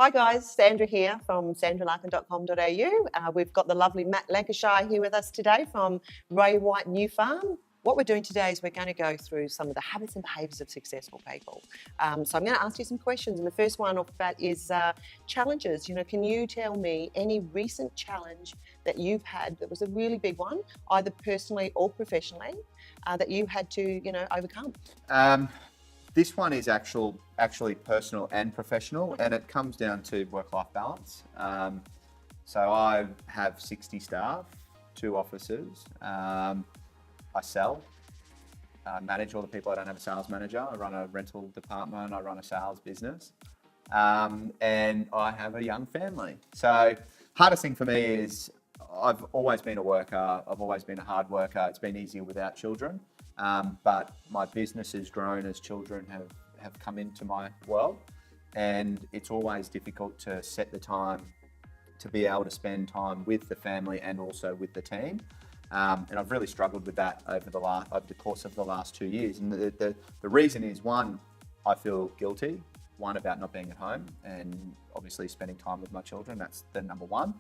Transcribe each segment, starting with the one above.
Hi guys, Sandra here from sandralarkin.com.au. We've got the lovely Matt Lancashire here with us today from Ray White New Farm. What we're doing today is we're going to go through some of the habits and behaviours of successful people. So I'm going to ask you some questions, and the first one off the bat is challenges. Can you tell me any recent challenge that you've had that was a really big one, either personally or professionally, that you had to, overcome? This one is actually personal and professional, and it comes down to work-life balance. So I have 60 staff, 2 offices. I sell, manage all the people. I don't have a sales manager. I run a rental department. I run a sales business, and I have a young family. So hardest thing for me is I've always been a worker. I've always been a hard worker. It's been easier without children. But my business has grown as children have come into my world, and it's always difficult to set the time to be able to spend time with the family and also with the team. And I've really struggled with that over the course of the last 2 years. And the reason is, one, I feel guilty, about not being at home and obviously spending time with my children. That's the number one.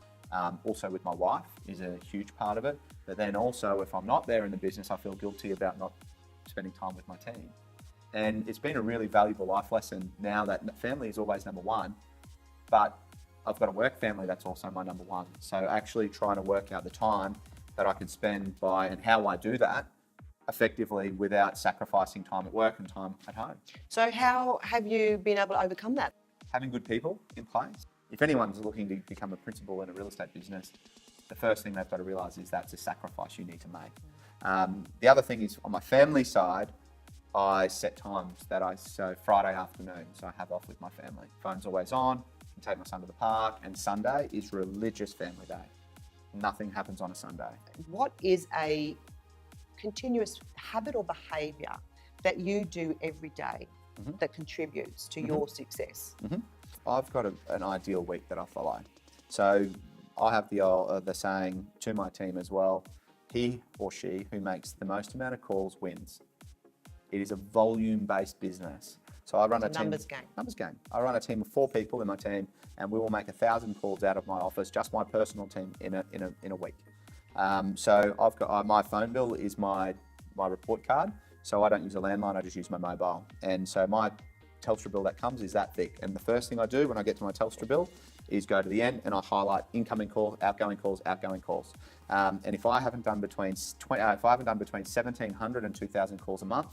Also with my wife is a huge part of it. But then also, if I'm not there in the business, I feel guilty about not spending time with my team. And it's been a really valuable life lesson now that family is always number one, but I've got a work family that's also my number one. So actually trying to work out the time that I can spend and how I do that effectively without sacrificing time at work and time at home. So how have you been able to overcome that? Having good people in place. If anyone's looking to become a principal in a real estate business, the first thing they've got to realise is that's a sacrifice you need to make. The other thing is, on my family side, I set times so Friday afternoon, so I have off with my family. Phone's always on, I can take my son to the park, and Sunday is religious family day. Nothing happens on a Sunday. What is a continuous habit or behaviour that you do every day that contributes to your success? I've got an ideal week that I follow. So I have the saying to my team as well: he or she who makes the most amount of calls wins. It is a volume-based business. So I run a team. Numbers game. I run a team of 4 people in my team, and we will make 1,000 calls out of my office, just my personal team, in a week. So I've got my phone bill is my report card. So I don't use a landline. I just use my mobile, and so my Telstra bill that comes is that thick. And the first thing I do when I get to my Telstra bill is go to the end and I highlight incoming calls, outgoing calls, outgoing calls. And if I haven't done between 1,700 and 2,000 calls a month,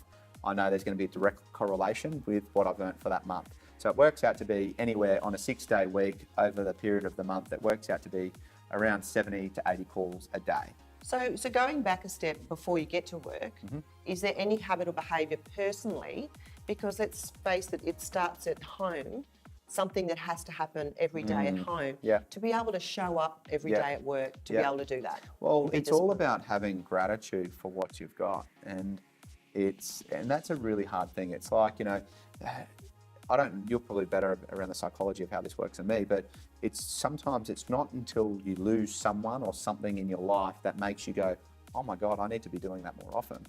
I know there's going to be a direct correlation with what I've earned for that month. So it works out to be anywhere on a 6-day week over the period of the month. It works out to be around 70 to 80 calls a day. So going back a step before you get to work, is there any habit or behaviour personally? Because let's face it, it starts at home, something that has to happen every day at home. To be able to show up every day at work, to be able to do that. Well, it's all about having gratitude for what you've got. And that's a really hard thing. It's like, you're probably better around the psychology of how this works than me, but sometimes it's not until you lose someone or something in your life that makes you go, oh my God, I need to be doing that more often,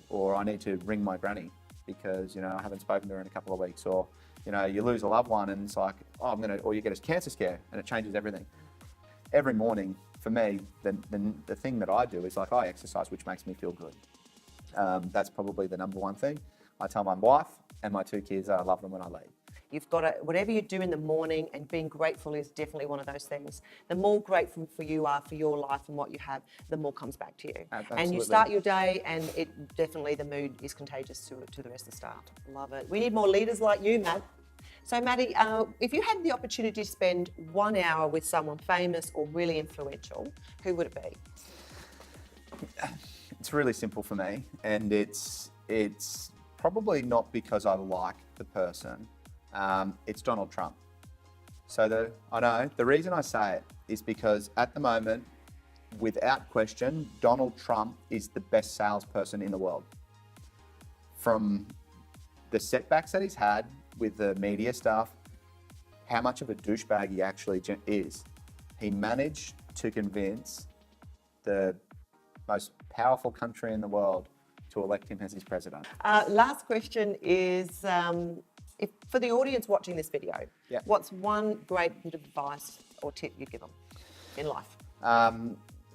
or I need to ring my granny because, I haven't spoken to her in a couple of weeks, or, you lose a loved one and it's like, or you get a cancer scare and it changes everything. Every morning for me, the thing that I do is like I exercise, which makes me feel good. That's probably the number one thing. I tell my wife and my 2 kids that I love them when I leave. You've got to, whatever you do in the morning, and being grateful is definitely one of those things. The more grateful you are for your life and what you have, the more comes back to you. Absolutely. And you start your day, and definitely the mood is contagious to the rest of the staff. Love it. We need more leaders like you, Matt. So, Maddie, if you had the opportunity to spend 1 hour with someone famous or really influential, who would it be? It's really simple for me, and it's probably not because I like the person. It's Donald Trump. So I know the reason I say it is because at the moment, without question, Donald Trump is the best salesperson in the world. From the setbacks that he's had with the media stuff, how much of a douchebag he actually is. He managed to convince the most powerful country in the world to elect him as his president. Last question is, If for the audience watching this video, Yeah. what's one great bit of advice or tip you give them in life?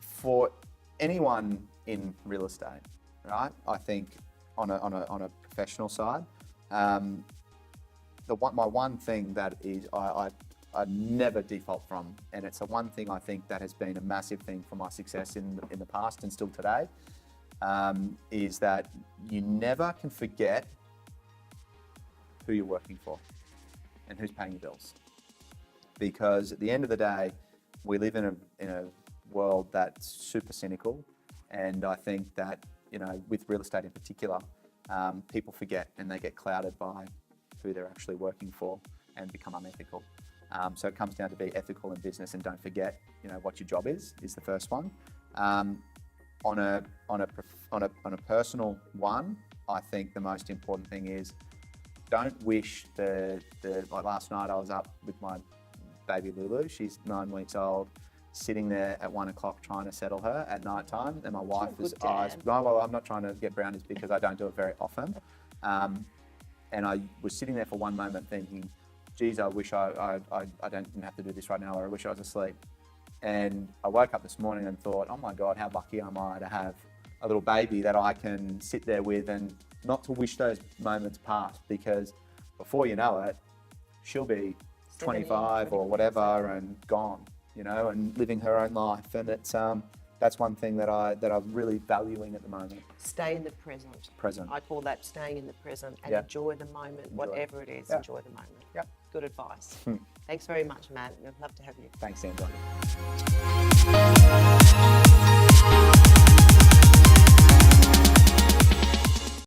For anyone in real estate, right? I think on a professional side, my one thing that is I never default from, and it's the one thing I think that has been a massive thing for my success in the past and still today, is that you never can forget who you're working for and who's paying your bills. Because at the end of the day, we live in a world that's super cynical, and I think that, you know, with real estate in particular, people forget and they get clouded by who they're actually working for and become unethical. So it comes down to be ethical in business, and don't forget, you know, what your job is the first one. On a personal one, I think the most important thing is don't wish like last night I was up with my baby Lulu. She's 9 weeks old, sitting there at 1 o'clock trying to settle her at night time, and my wife was well, I'm not trying to get brownies because I don't do it very often. And I was sitting there for one moment thinking, geez, I wish I didn't have to do this right now, or I wish I was asleep. And I woke up this morning and thought, oh my God, how lucky am I to have a little baby that I can sit there with, and not to wish those moments past, because before you know it, she'll be 25 or whatever and gone, you know, and living her own life. And it's that's one thing that I'm really valuing at the moment. Stay in the present. Present. I call that staying in the present, and Yeah. enjoy the moment, whatever it is. Yeah. Enjoy the moment. Yeah. Good advice. Thanks very much, Matt. I'd love to have you. Thanks, Sandra.